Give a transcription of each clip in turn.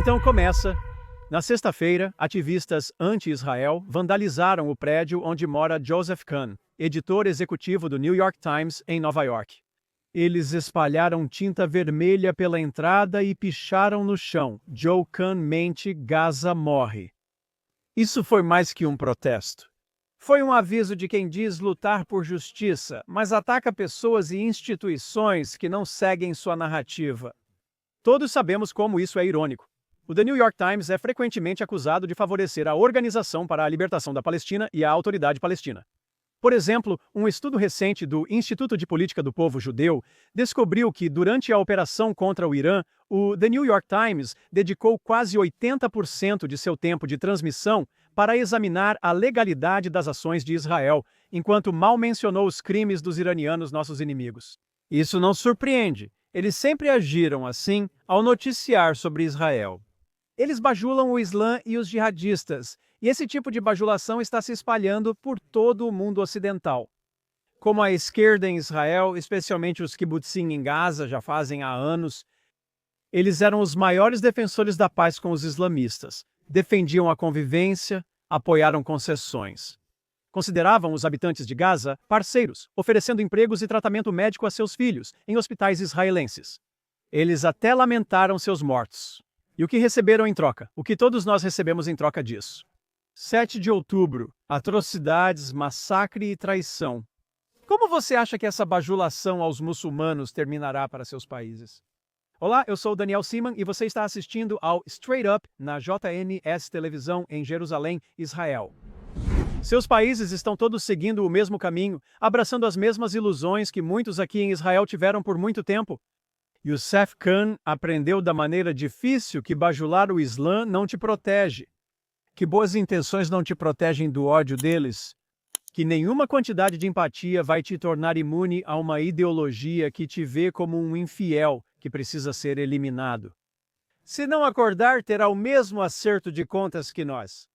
Então começa. Na sexta-feira, ativistas anti-Israel vandalizaram o prédio onde mora Joseph Kahn, editor executivo do New York Times, em Nova York. Eles espalharam tinta vermelha pela entrada e picharam no chão: Joe Kahn mente, Gaza morre. Isso foi mais que um protesto. Foi um aviso de quem diz lutar por justiça, mas ataca pessoas e instituições que não seguem sua narrativa. Todos sabemos como isso é irônico. O The New York Times é frequentemente acusado de favorecer a Organização para a Libertação da Palestina e a Autoridade Palestina. Por exemplo, um estudo recente do Instituto de Política do Povo Judeu descobriu que, durante a operação contra o Irã, o The New York Times dedicou quase 80% de seu tempo de transmissão para examinar a legalidade das ações de Israel, enquanto mal mencionou os crimes dos iranianos, nossos inimigos. Isso não surpreende. Eles sempre agiram assim ao noticiar sobre Israel. Eles bajulam o Islã e os jihadistas, e esse tipo de bajulação está se espalhando por todo o mundo ocidental. Como a esquerda em Israel, especialmente os kibbutzim em Gaza, já fazem há anos, eles eram os maiores defensores da paz com os islamistas, defendiam a convivência, apoiaram concessões. Consideravam os habitantes de Gaza parceiros, oferecendo empregos e tratamento médico a seus filhos em hospitais israelenses. Eles até lamentaram seus mortos. E o que receberam em troca? O que todos nós recebemos em troca disso? 7 de outubro. Atrocidades, massacre e traição. Como você acha que essa bajulação aos muçulmanos terminará para seus países? Olá, eu sou o Daniel Seaman e você está assistindo ao Straight Up na JNS Televisão em Jerusalém, Israel. Seus países estão todos seguindo o mesmo caminho, abraçando as mesmas ilusões que muitos aqui em Israel tiveram por muito tempo. Youssef Kahn aprendeu da maneira difícil que bajular o Islã não te protege, que boas intenções não te protegem do ódio deles, que nenhuma quantidade de empatia vai te tornar imune a uma ideologia que te vê como um infiel que precisa ser eliminado. Se não acordar, terá o mesmo acerto de contas que nós.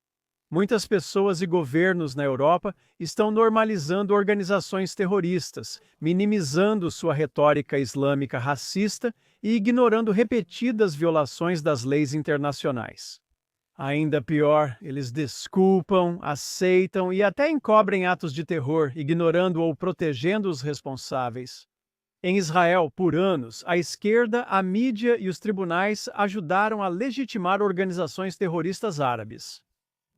Muitas pessoas e governos na Europa estão normalizando organizações terroristas, minimizando sua retórica islâmica racista e ignorando repetidas violações das leis internacionais. Ainda pior, eles desculpam, aceitam e até encobrem atos de terror, ignorando ou protegendo os responsáveis. Em Israel, por anos, a esquerda, a mídia e os tribunais ajudaram a legitimar organizações terroristas árabes.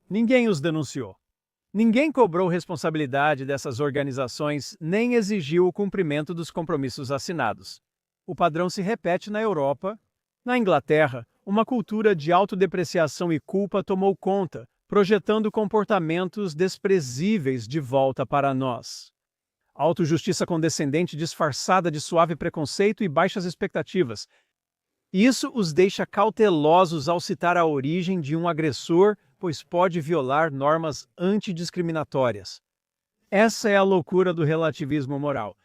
Ninguém os denunciou. Ninguém cobrou responsabilidade dessas organizações nem exigiu o cumprimento dos compromissos assinados. O padrão se repete na Europa. Na Inglaterra, uma cultura de autodepreciação e culpa tomou conta, projetando comportamentos desprezíveis de volta para nós. Autojustiça condescendente disfarçada de suave preconceito e baixas expectativas. Isso os deixa cautelosos ao citar a origem de um agressor, pois pode violar normas antidiscriminatórias. Essa é a loucura do relativismo moral.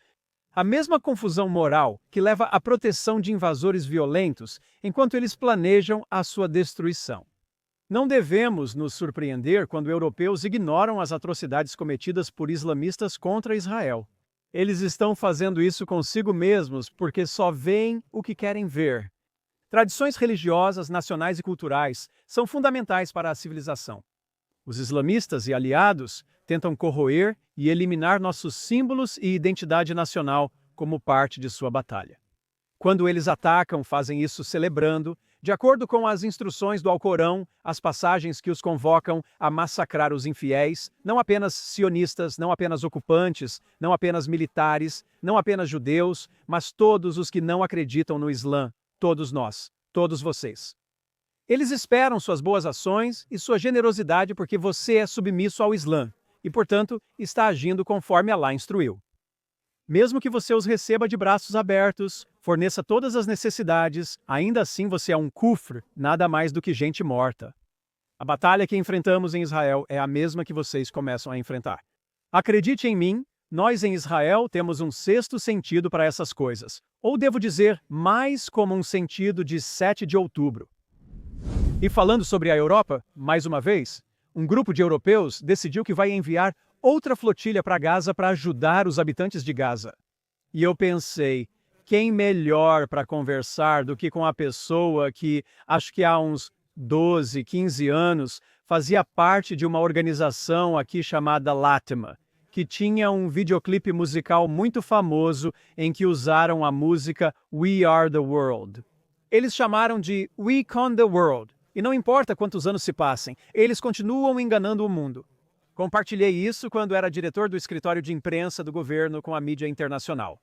A mesma confusão moral que leva à proteção de invasores violentos enquanto eles planejam a sua destruição. Não devemos nos surpreender quando europeus ignoram as atrocidades cometidas por islamistas contra Israel. Eles estão fazendo isso consigo mesmos porque só veem o que querem ver. Tradições religiosas, nacionais e culturais são fundamentais para a civilização. Os islamistas e aliados tentam corroer e eliminar nossos símbolos e identidade nacional como parte de sua batalha. Quando eles atacam, fazem isso celebrando, de acordo com as instruções do Alcorão, as passagens que os convocam a massacrar os infiéis, não apenas sionistas, não apenas ocupantes, não apenas militares, não apenas judeus, mas todos os que não acreditam no Islã. Todos nós, todos vocês. Eles esperam suas boas ações e sua generosidade porque você é submisso ao Islã e, portanto, está agindo conforme Alá instruiu. Mesmo que você os receba de braços abertos, forneça todas as necessidades, ainda assim você é um kufr, nada mais do que gente morta. A batalha que enfrentamos em Israel é a mesma que vocês começam a enfrentar. Acredite em mim, nós em Israel temos um sexto sentido para essas coisas. Ou devo dizer, mais como um sentido de 7 de outubro. E falando sobre a Europa, mais uma vez, um grupo de europeus decidiu que vai enviar outra flotilha para Gaza para ajudar os habitantes de Gaza. E eu pensei, quem melhor para conversar do que com a pessoa que, acho que há uns 12, 15 anos, fazia parte de uma organização aqui chamada Latema, que tinha um videoclipe musical muito famoso em que usaram a música We Are the World. Eles chamaram de We Con the World, e não importa quantos anos se passem, eles continuam enganando o mundo. Compartilhei isso quando era diretor do escritório de imprensa do governo com a mídia internacional.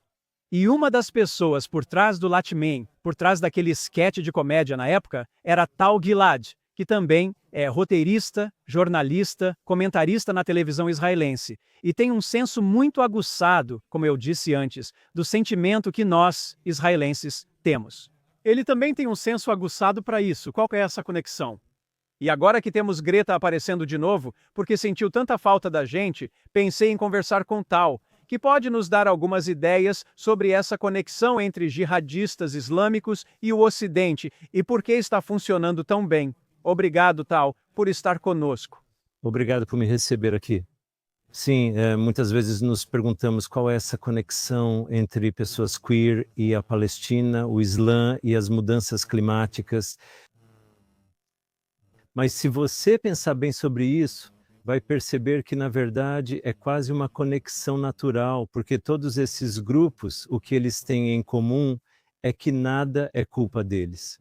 E uma das pessoas por trás do Latman, por trás daquele esquete de comédia na época, era Tal Gilad, que também é roteirista, jornalista, comentarista na televisão israelense, e tem um senso muito aguçado, como eu disse antes, do sentimento que nós, israelenses, temos. Ele também tem um senso aguçado para isso. Qual é essa conexão? E agora que temos Greta aparecendo de novo, porque sentiu tanta falta da gente, pensei em conversar com Tal, que pode nos dar algumas ideias sobre essa conexão entre jihadistas islâmicos e o Ocidente e por que está funcionando tão bem. Obrigado, Tal, por estar conosco. Obrigado por me receber aqui. Sim, muitas vezes nos perguntamos qual é essa conexão entre pessoas queer e a Palestina, o Islã e as mudanças climáticas. Mas se você pensar bem sobre isso, vai perceber que, na verdade, é quase uma conexão natural, porque todos esses grupos, o que eles têm em comum é que nada é culpa deles.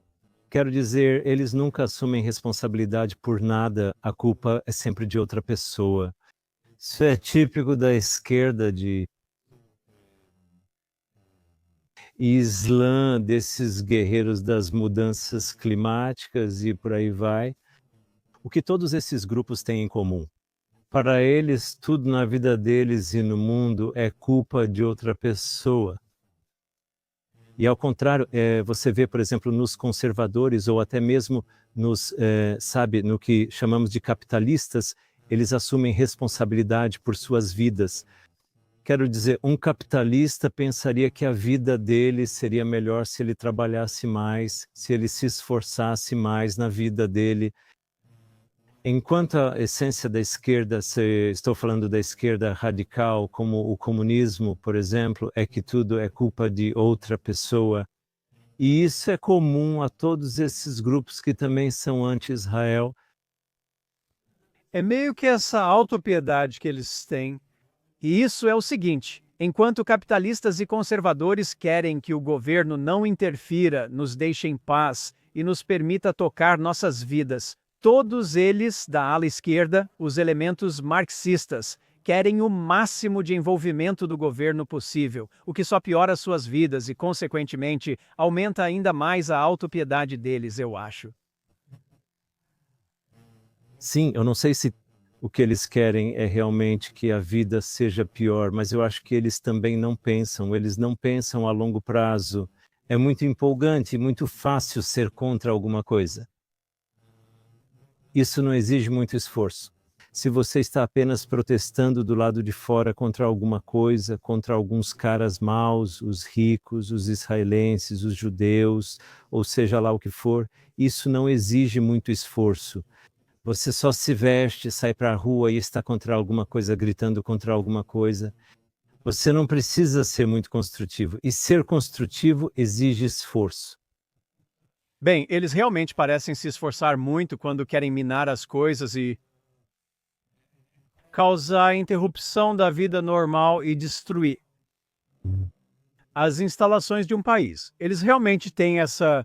Quero dizer, eles nunca assumem responsabilidade por nada, a culpa é sempre de outra pessoa. Isso é típico da esquerda de Islã, desses guerreiros das mudanças climáticas e por aí vai. O que todos esses grupos têm em comum? Para eles, tudo na vida deles e no mundo é culpa de outra pessoa. E ao contrário, você vê, por exemplo, nos conservadores ou até mesmo no que chamamos de capitalistas, eles assumem responsabilidade por suas vidas. Quero dizer, um capitalista pensaria que a vida dele seria melhor se ele trabalhasse mais, se ele se esforçasse mais na vida dele. Enquanto a essência da esquerda, estou falando da esquerda radical, como o comunismo, por exemplo, é que tudo é culpa de outra pessoa. E isso é comum a todos esses grupos que também são anti-Israel. É meio que essa autopiedade que eles têm. E isso é o seguinte: enquanto capitalistas e conservadores querem que o governo não interfira, nos deixe em paz e nos permita tocar nossas vidas, todos eles, da ala esquerda, os elementos marxistas, querem o máximo de envolvimento do governo possível, o que só piora suas vidas e, consequentemente, aumenta ainda mais a autopiedade deles, eu acho. Sim, eu não sei se o que eles querem é realmente que a vida seja pior, mas eu acho que eles também não pensam, eles não pensam a longo prazo. É muito empolgante, muito fácil ser contra alguma coisa. Isso não exige muito esforço. Se você está apenas protestando do lado de fora contra alguma coisa, contra alguns caras maus, os ricos, os israelenses, os judeus, ou seja lá o que for, isso não exige muito esforço. Você só se veste, sai para a rua e está contra alguma coisa, gritando contra alguma coisa. Você não precisa ser muito construtivo. E ser construtivo exige esforço. Bem, eles realmente parecem se esforçar muito quando querem minar as coisas e causar interrupção da vida normal e destruir as instalações de um país. Eles realmente têm essa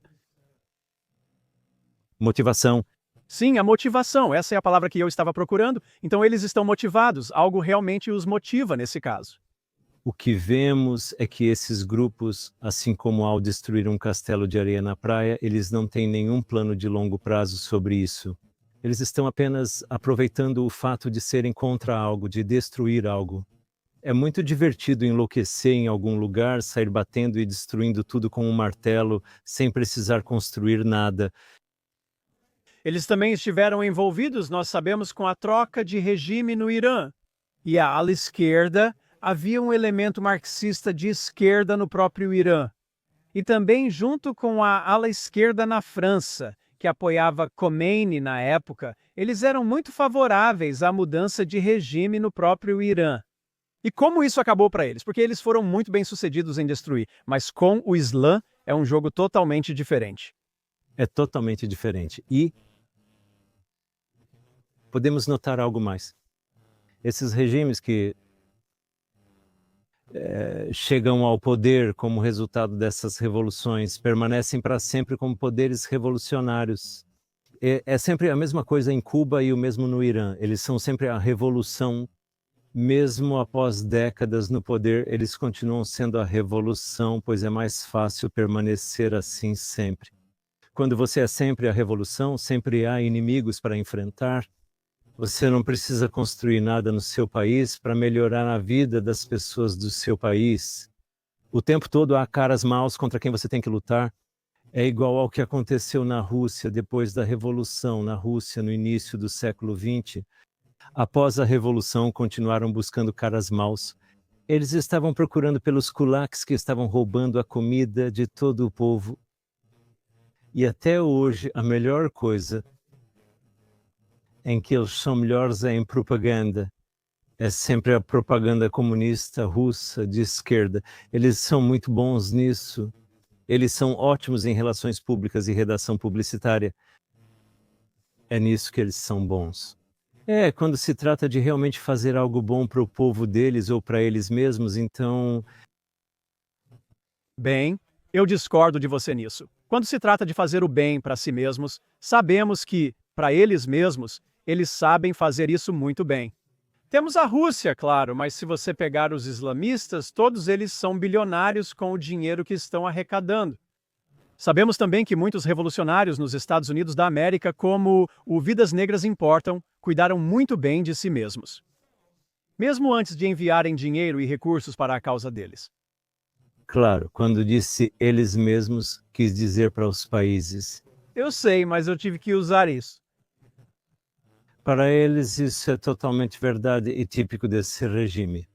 motivação. Sim, a motivação, essa é a palavra que eu estava procurando. Então eles estão motivados, algo realmente os motiva nesse caso. O que vemos é que esses grupos, assim como ao destruir um castelo de areia na praia, eles não têm nenhum plano de longo prazo sobre isso. Eles estão apenas aproveitando o fato de serem contra algo, de destruir algo. É muito divertido enlouquecer em algum lugar, sair batendo e destruindo tudo com um martelo, sem precisar construir nada. Eles também estiveram envolvidos, nós sabemos, com a troca de regime no Irã. E a ala esquerda, havia um elemento marxista de esquerda no próprio Irã. E também junto com a ala esquerda na França, que apoiava Khomeini na época, eles eram muito favoráveis à mudança de regime no próprio Irã. E como isso acabou para eles? Porque eles foram muito bem-sucedidos em destruir, mas com o Islã é um jogo totalmente diferente. É totalmente diferente. E podemos notar algo mais. Esses regimes que chegam ao poder como resultado dessas revoluções permanecem para sempre como poderes revolucionários. É sempre a mesma coisa em Cuba e o mesmo no Irã. Eles são sempre a revolução, mesmo após décadas no poder, eles continuam sendo a revolução, pois é mais fácil permanecer assim sempre. Quando você é sempre a revolução, sempre há inimigos para enfrentar. Você não precisa construir nada no seu país para melhorar a vida das pessoas do seu país. O tempo todo há caras maus contra quem você tem que lutar. É igual ao que aconteceu na Rússia depois da Revolução na Rússia no início do século XX. Após a Revolução, continuaram buscando caras maus. Eles estavam procurando pelos kulaks que estavam roubando a comida de todo o povo. E até hoje, a melhor coisa em que eles são melhores é em propaganda. É sempre a propaganda comunista russa de esquerda. Eles são muito bons nisso. Eles são ótimos em relações públicas e redação publicitária. É nisso que eles são bons. Quando se trata de realmente fazer algo bom para o povo deles ou para eles mesmos, então... Bem, eu discordo de você nisso. Quando se trata de fazer o bem para si mesmos, sabemos que, para eles mesmos, eles sabem fazer isso muito bem. Temos a Rússia, claro, mas se você pegar os islamistas, todos eles são bilionários com o dinheiro que estão arrecadando. Sabemos também que muitos revolucionários nos Estados Unidos da América, como o Vidas Negras Importam, cuidaram muito bem de si mesmos, mesmo antes de enviarem dinheiro e recursos para a causa deles. Claro, quando disse eles mesmos, quis dizer para os países. Eu sei, mas eu tive que usar isso. Para eles, isso é totalmente verdade e típico desse regime.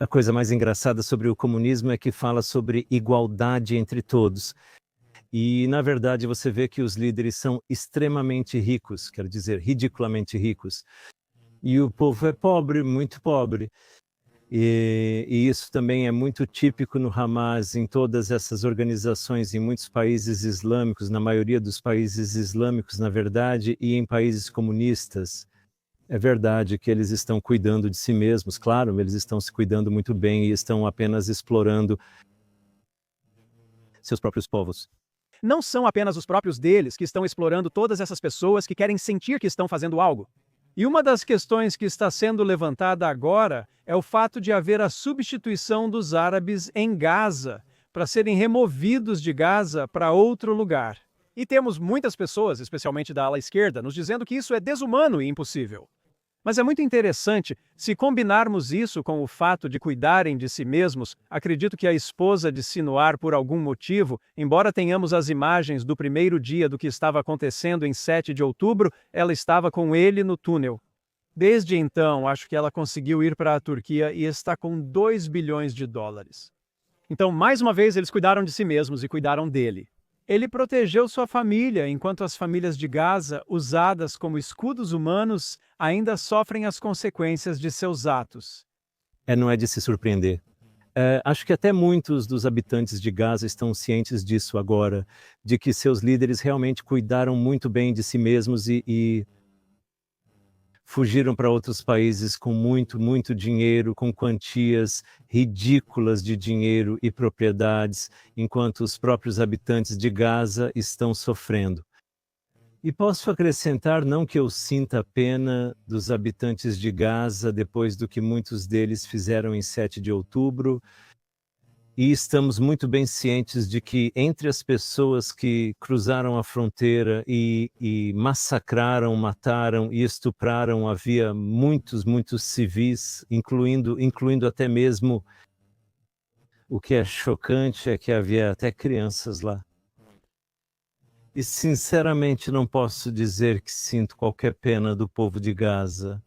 A coisa mais engraçada sobre o comunismo é que fala sobre igualdade entre todos. E, na verdade, você vê que os líderes são extremamente ricos, quer dizer, ridiculamente ricos. E o povo é pobre, muito pobre. E isso também é muito típico no Hamas, em todas essas organizações, em muitos países islâmicos, na maioria dos países islâmicos, na verdade, e em países comunistas. É verdade que eles estão cuidando de si mesmos, claro, eles estão se cuidando muito bem e estão apenas explorando seus próprios povos. Não são apenas os próprios deles que estão explorando todas essas pessoas que querem sentir que estão fazendo algo. E uma das questões que está sendo levantada agora é o fato de haver a substituição dos árabes em Gaza, para serem removidos de Gaza para outro lugar. E temos muitas pessoas, especialmente da ala esquerda, nos dizendo que isso é desumano e impossível. Mas é muito interessante, se combinarmos isso com o fato de cuidarem de si mesmos, acredito que a esposa de Sinwar, por algum motivo, embora tenhamos as imagens do primeiro dia do que estava acontecendo em 7 de outubro, ela estava com ele no túnel. Desde então, acho que ela conseguiu ir para a Turquia e está com 2 bilhões de dólares. Então, mais uma vez, eles cuidaram de si mesmos e cuidaram dele. Ele protegeu sua família, enquanto as famílias de Gaza, usadas como escudos humanos, ainda sofrem as consequências de seus atos. Não é de se surpreender. Acho que até muitos dos habitantes de Gaza estão cientes disso agora, de que seus líderes realmente cuidaram muito bem de si mesmos e fugiram para outros países com muito, muito dinheiro, com quantias ridículas de dinheiro e propriedades, enquanto os próprios habitantes de Gaza estão sofrendo. E posso acrescentar, não que eu sinta pena dos habitantes de Gaza depois do que muitos deles fizeram em 7 de outubro, e estamos muito bem cientes de que entre as pessoas que cruzaram a fronteira e massacraram, mataram e estupraram, havia muitos, muitos civis, incluindo até mesmo, o que é chocante é que havia até crianças lá. E sinceramente não posso dizer que sinto qualquer pena do povo de Gaza.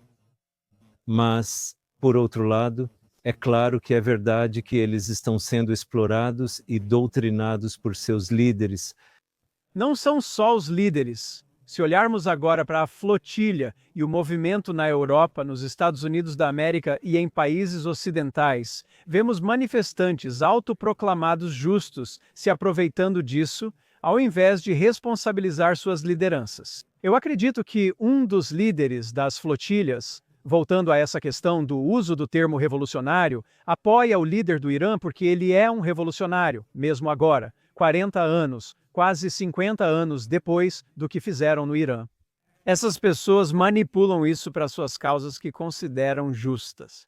Mas, por outro lado, é claro que é verdade que eles estão sendo explorados e doutrinados por seus líderes. Não são só os líderes. Se olharmos agora para a flotilha e o movimento na Europa, nos Estados Unidos da América e em países ocidentais, vemos manifestantes autoproclamados justos se aproveitando disso, ao invés de responsabilizar suas lideranças. Eu acredito que um dos líderes das flotilhas, voltando a essa questão do uso do termo revolucionário, apoia o líder do Irã porque ele é um revolucionário, mesmo agora, 40 anos, quase 50 anos depois do que fizeram no Irã. Essas pessoas manipulam isso para suas causas que consideram justas.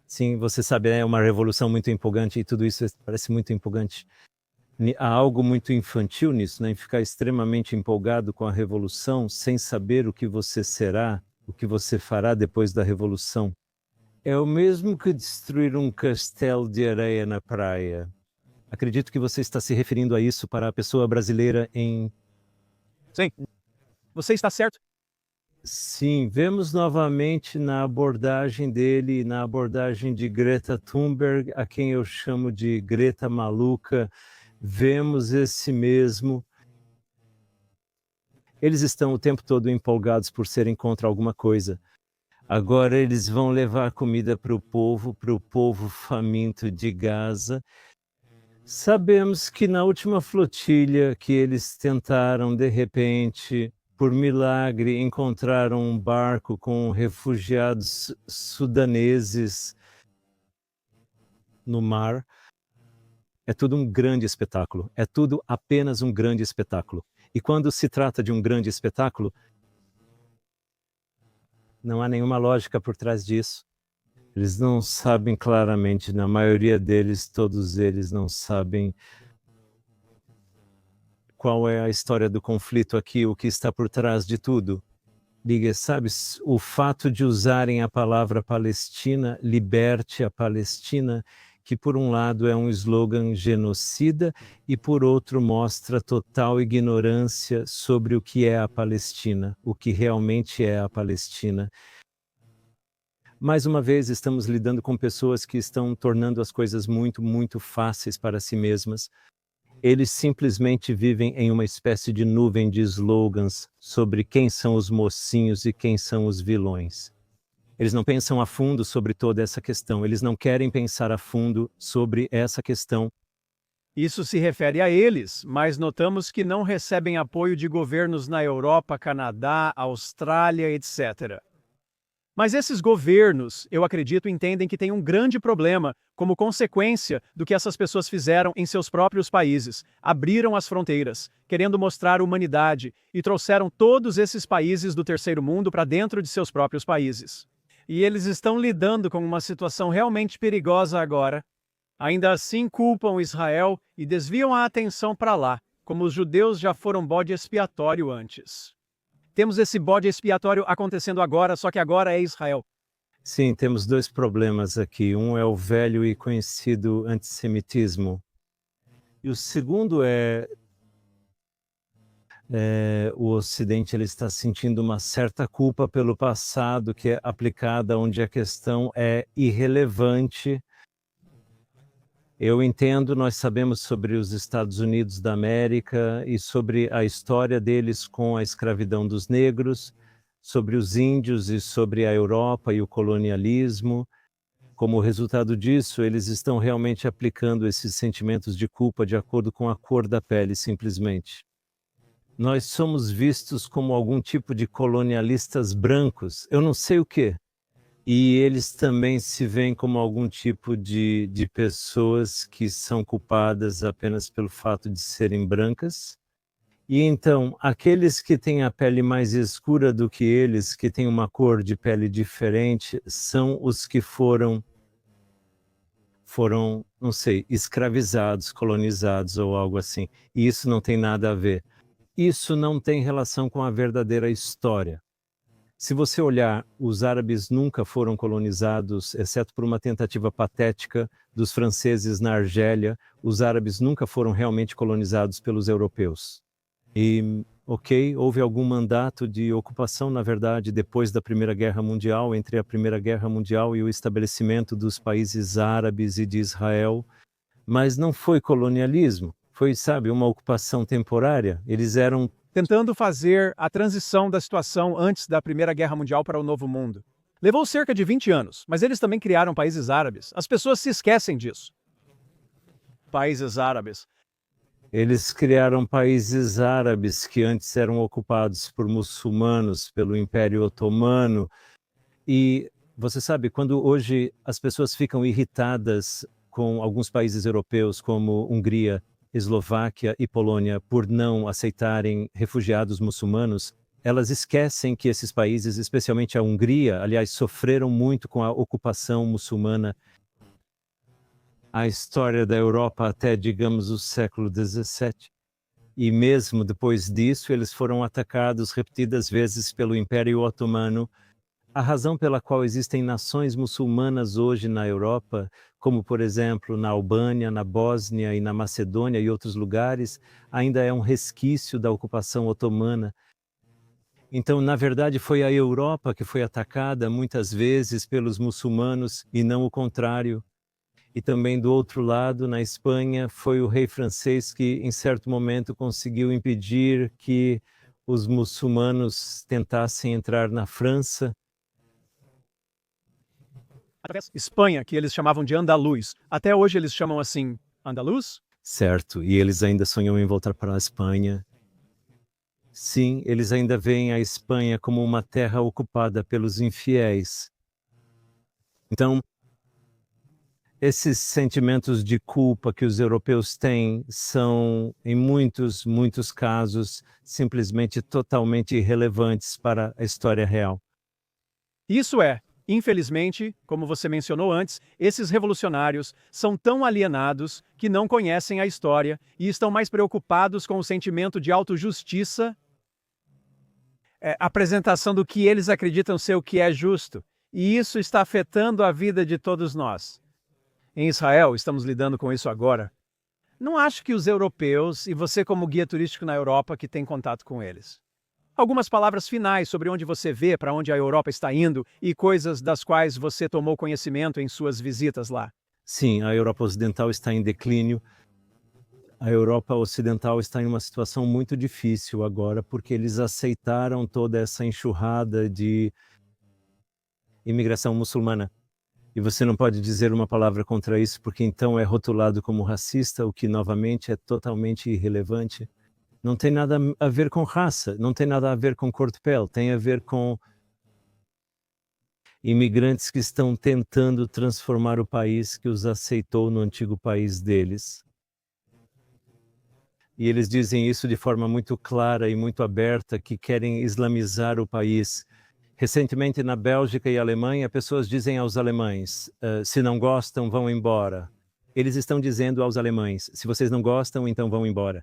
Sim, você sabe, é uma revolução muito empolgante e tudo isso parece muito empolgante. Há algo muito infantil nisso, né? Em ficar extremamente empolgado com a revolução sem saber o que você será, o que você fará depois da revolução. É o mesmo que destruir um castelo de areia na praia. Acredito que você está se referindo a isso para a pessoa brasileira em... Sim, você está certo. Sim, vemos novamente na abordagem dele, na abordagem de Greta Thunberg, a quem eu chamo de Greta maluca, vemos esse mesmo. Eles estão o tempo todo empolgados por serem contra alguma coisa. Agora eles vão levar comida para o povo faminto de Gaza. Sabemos que na última flotilha que eles tentaram, de repente, por milagre, encontraram um barco com refugiados sudaneses no mar. É tudo um grande espetáculo. É tudo apenas um grande espetáculo. E quando se trata de um grande espetáculo, não há nenhuma lógica por trás disso. Eles não sabem claramente, na maioria deles, todos eles não sabem qual é a história do conflito aqui, o que está por trás de tudo. Liga, sabes, o fato de usarem a palavra Palestina, liberte a Palestina, que por um lado é um slogan genocida e por outro mostra total ignorância sobre o que é a Palestina, o que realmente é a Palestina. Mais uma vez, estamos lidando com pessoas que estão tornando as coisas muito, muito fáceis para si mesmas. Eles simplesmente vivem em uma espécie de nuvem de slogans sobre quem são os mocinhos e quem são os vilões. Eles não pensam a fundo sobre toda essa questão, eles não querem pensar a fundo sobre essa questão. Isso se refere a eles, mas notamos que não recebem apoio de governos na Europa, Canadá, Austrália, etc. Mas esses governos, eu acredito, entendem que tem um grande problema como consequência do que essas pessoas fizeram em seus próprios países. Abriram as fronteiras, querendo mostrar humanidade, e trouxeram todos esses países do terceiro mundo para dentro de seus próprios países. E eles estão lidando com uma situação realmente perigosa agora. Ainda assim culpam Israel e desviam a atenção para lá, como os judeus já foram bode expiatório antes. Temos esse bode expiatório acontecendo agora, só que agora é Israel. Sim, temos dois problemas aqui. Um é o velho e conhecido antissemitismo. E o segundo é o Ocidente ele está sentindo uma certa culpa pelo passado que é aplicada onde a questão é irrelevante. Eu entendo, nós sabemos sobre os Estados Unidos da América e sobre a história deles com a escravidão dos negros, sobre os índios e sobre a Europa e o colonialismo. Como resultado disso, eles estão realmente aplicando esses sentimentos de culpa de acordo com a cor da pele, simplesmente. Nós somos vistos como algum tipo de colonialistas brancos, eu não sei o quê. E eles também se veem como algum tipo de pessoas que são culpadas apenas pelo fato de serem brancas. E então, aqueles que têm a pele mais escura do que eles, que têm uma cor de pele diferente, são os que foram, não sei, escravizados, colonizados ou algo assim. E isso não tem nada a ver. Isso não tem relação com a verdadeira história. Se você olhar, os árabes nunca foram colonizados, exceto por uma tentativa patética dos franceses na Argélia, os árabes nunca foram realmente colonizados pelos europeus. E, ok, houve algum mandato de ocupação, na verdade, depois da Primeira Guerra Mundial, entre a Primeira Guerra Mundial e o estabelecimento dos países árabes e de Israel, mas não foi colonialismo, foi, sabe, uma ocupação temporária. Eles eram tentando fazer a transição da situação antes da Primeira Guerra Mundial para o Novo Mundo. Levou cerca de 20 anos, mas eles também criaram países árabes. As pessoas se esquecem disso. Países árabes. Eles criaram países árabes que antes eram ocupados por muçulmanos, pelo Império Otomano. E você sabe, quando hoje as pessoas ficam irritadas com alguns países europeus, como Hungria, Eslováquia e Polônia, por não aceitarem refugiados muçulmanos, elas esquecem que esses países, especialmente a Hungria, aliás, sofreram muito com a ocupação muçulmana. A história da Europa até, digamos, o século XVII. E mesmo depois disso, eles foram atacados repetidas vezes pelo Império Otomano. A razão pela qual existem nações muçulmanas hoje na Europa, como por exemplo na Albânia, na Bósnia e na Macedônia e outros lugares, ainda é um resquício da ocupação otomana. Então, na verdade, foi a Europa que foi atacada muitas vezes pelos muçulmanos e não o contrário. E também do outro lado, na Espanha, foi o rei francês que, em certo momento, conseguiu impedir que os muçulmanos tentassem entrar na França. Espanha, que eles chamavam de Andaluz. Até hoje eles chamam assim, Andaluz? Certo, e eles ainda sonham em voltar para a Espanha. Sim, eles ainda veem a Espanha como uma terra ocupada pelos infiéis. Então, esses sentimentos de culpa que os europeus têm são, em muitos, muitos casos, simplesmente totalmente irrelevantes para a história real. Isso é, infelizmente, como você mencionou antes, esses revolucionários são tão alienados que não conhecem a história e estão mais preocupados com o sentimento de autojustiça, apresentação do que eles acreditam ser o que é justo. E isso está afetando a vida de todos nós. Em Israel, estamos lidando com isso agora. Não acho que os europeus, e você como guia turístico na Europa que tem contato com eles. Algumas palavras finais sobre onde você vê, para onde a Europa está indo e coisas das quais você tomou conhecimento em suas visitas lá. Sim, a Europa Ocidental está em declínio. A Europa Ocidental está em uma situação muito difícil agora, porque eles aceitaram toda essa enxurrada de imigração muçulmana. E você não pode dizer uma palavra contra isso, porque então é rotulado como racista, o que novamente é totalmente irrelevante. Não tem nada a ver com raça, não tem nada a ver com cor de pele, tem a ver com imigrantes que estão tentando transformar o país que os aceitou no antigo país deles. E eles dizem isso de forma muito clara e muito aberta, que querem islamizar o país. Recentemente, na Bélgica e Alemanha, pessoas dizem aos alemães, se não gostam, vão embora. Eles estão dizendo aos alemães, se vocês não gostam, então vão embora.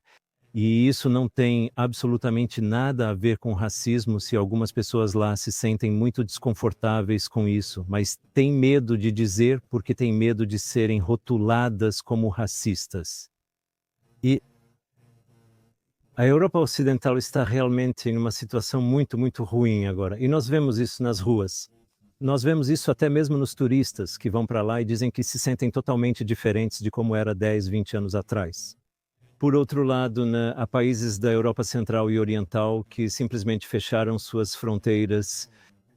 E isso não tem absolutamente nada a ver com racismo, se algumas pessoas lá se sentem muito desconfortáveis com isso, mas têm medo de dizer porque têm medo de serem rotuladas como racistas. E a Europa Ocidental está realmente em uma situação muito, muito ruim agora. E nós vemos isso nas ruas. Nós vemos isso até mesmo nos turistas que vão para lá e dizem que se sentem totalmente diferentes de como era 10, 20 anos atrás. Por outro lado, há países da Europa Central e Oriental que simplesmente fecharam suas fronteiras.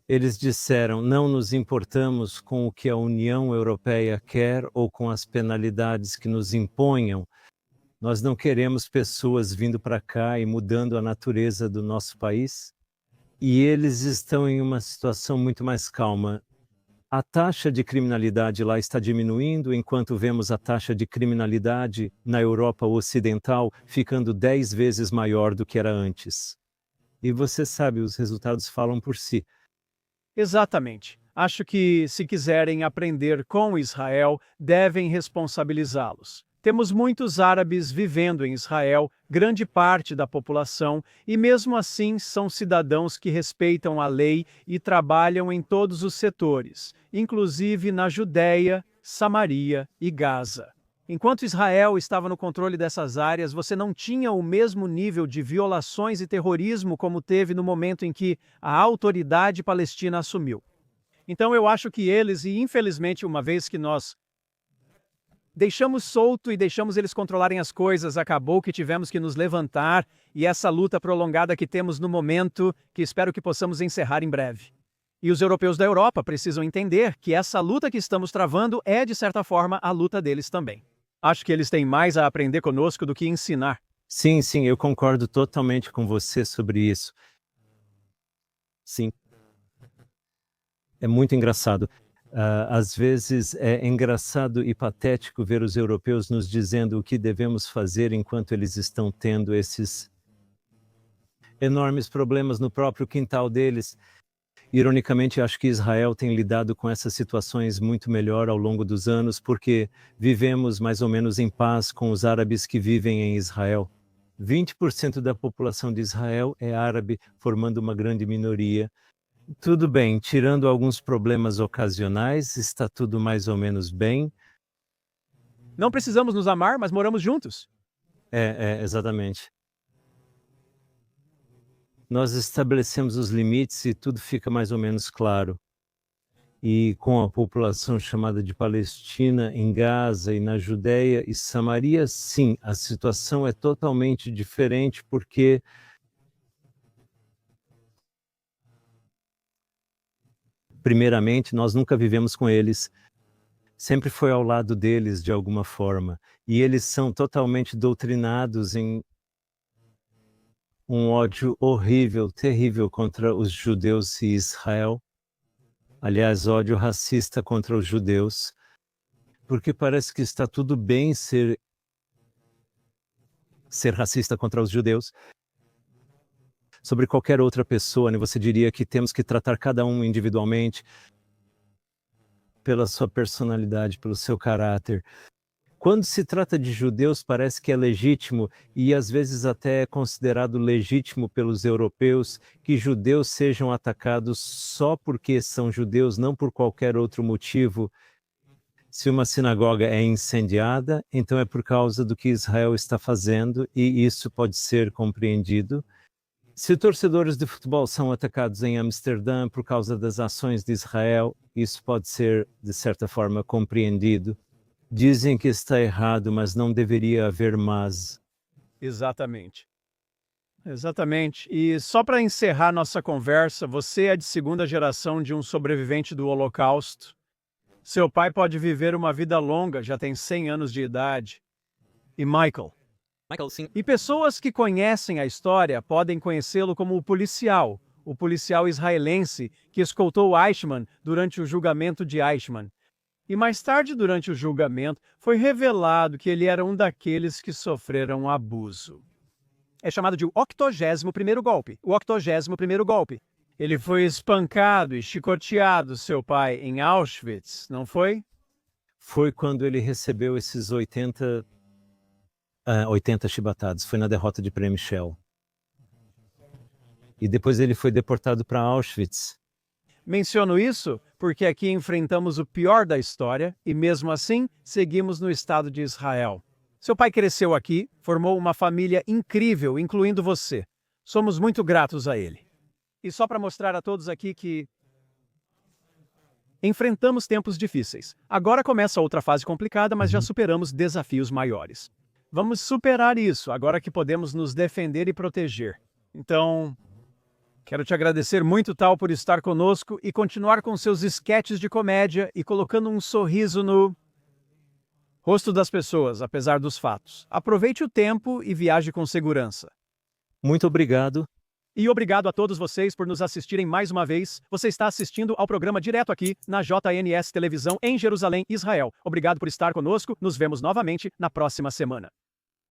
Eles disseram, não nos importamos com o que a União Europeia quer ou com as penalidades que nos imponham. Nós não queremos pessoas vindo para cá e mudando a natureza do nosso país. E eles estão em uma situação muito mais calma. A taxa de criminalidade lá está diminuindo, enquanto vemos a taxa de criminalidade na Europa Ocidental ficando 10 vezes maior do que era antes. E você sabe, os resultados falam por si. Exatamente. Acho que, se quiserem aprender com Israel, devem responsabilizá-los. Temos muitos árabes vivendo em Israel, grande parte da população, e mesmo assim são cidadãos que respeitam a lei e trabalham em todos os setores, inclusive na Judéia, Samaria e Gaza. Enquanto Israel estava no controle dessas áreas, você não tinha o mesmo nível de violações e terrorismo como teve no momento em que a autoridade palestina assumiu. Então eu acho que eles, e infelizmente uma vez que nós deixamos solto e deixamos eles controlarem as coisas, acabou que tivemos que nos levantar e essa luta prolongada que temos no momento, que espero que possamos encerrar em breve. E os europeus da Europa precisam entender que essa luta que estamos travando é, de certa forma, a luta deles também. Acho que eles têm mais a aprender conosco do que ensinar. Sim, sim, eu concordo totalmente com você sobre isso. Sim, é muito engraçado. Às vezes é engraçado e patético ver os europeus nos dizendo o que devemos fazer enquanto eles estão tendo esses enormes problemas no próprio quintal deles. Ironicamente, acho que Israel tem lidado com essas situações muito melhor ao longo dos anos, porque vivemos mais ou menos em paz com os árabes que vivem em Israel. 20% da população de Israel é árabe, formando uma grande minoria. Tudo bem, tirando alguns problemas ocasionais, está tudo mais ou menos bem. Não precisamos nos amar, mas moramos juntos. Exatamente. Nós estabelecemos os limites e tudo fica mais ou menos claro. E com a população chamada de Palestina, em Gaza e na Judéia e Samaria, sim, a situação é totalmente diferente, porque primeiramente, nós nunca vivemos com eles, sempre foi ao lado deles de alguma forma, e eles são totalmente doutrinados em um ódio horrível, terrível contra os judeus e Israel. Aliás, ódio racista contra os judeus, porque parece que está tudo bem ser racista contra os judeus. Sobre qualquer outra pessoa, né? Você diria que temos que tratar cada um individualmente, pela sua personalidade, pelo seu caráter. Quando se trata de judeus, parece que é legítimo, e às vezes até é considerado legítimo pelos europeus, que judeus sejam atacados só porque são judeus, não por qualquer outro motivo. Se uma sinagoga é incendiada, então é por causa do que Israel está fazendo, e isso pode ser compreendido. Se torcedores de futebol são atacados em Amsterdã por causa das ações de Israel, isso pode ser, de certa forma, compreendido. Dizem que está errado, mas não deveria haver mas. Exatamente. Exatamente. E só para encerrar nossa conversa, você é de segunda geração de um sobrevivente do Holocausto. Seu pai pode viver uma vida longa, já tem 100 anos de idade. E Michael? Sim. E pessoas que conhecem a história podem conhecê-lo como o policial israelense que escoltou Eichmann durante o julgamento de Eichmann. E mais tarde, durante o julgamento, foi revelado que ele era um daqueles que sofreram abuso. É chamado de o 81º golpe. O 81º golpe. Ele foi espancado e chicoteado, seu pai, em Auschwitz, não foi? Foi quando ele recebeu esses 80 chibatadas, foi na derrota de Przemyśl. E depois ele foi deportado para Auschwitz. Menciono isso porque aqui enfrentamos o pior da história e, mesmo assim, seguimos no Estado de Israel. Seu pai cresceu aqui, formou uma família incrível, incluindo você. Somos muito gratos a ele. E só para mostrar a todos aqui que enfrentamos tempos difíceis. Agora começa outra fase complicada, mas já superamos desafios maiores. Vamos superar isso, agora que podemos nos defender e proteger. Então, quero te agradecer muito, Tal, por estar conosco e continuar com seus esquetes de comédia e colocando um sorriso no rosto das pessoas, apesar dos fatos. Aproveite o tempo e viaje com segurança. Muito obrigado. E obrigado a todos vocês por nos assistirem mais uma vez. Você está assistindo ao programa direto aqui na JNS Televisão em Jerusalém, Israel. Obrigado por estar conosco. Nos vemos novamente na próxima semana.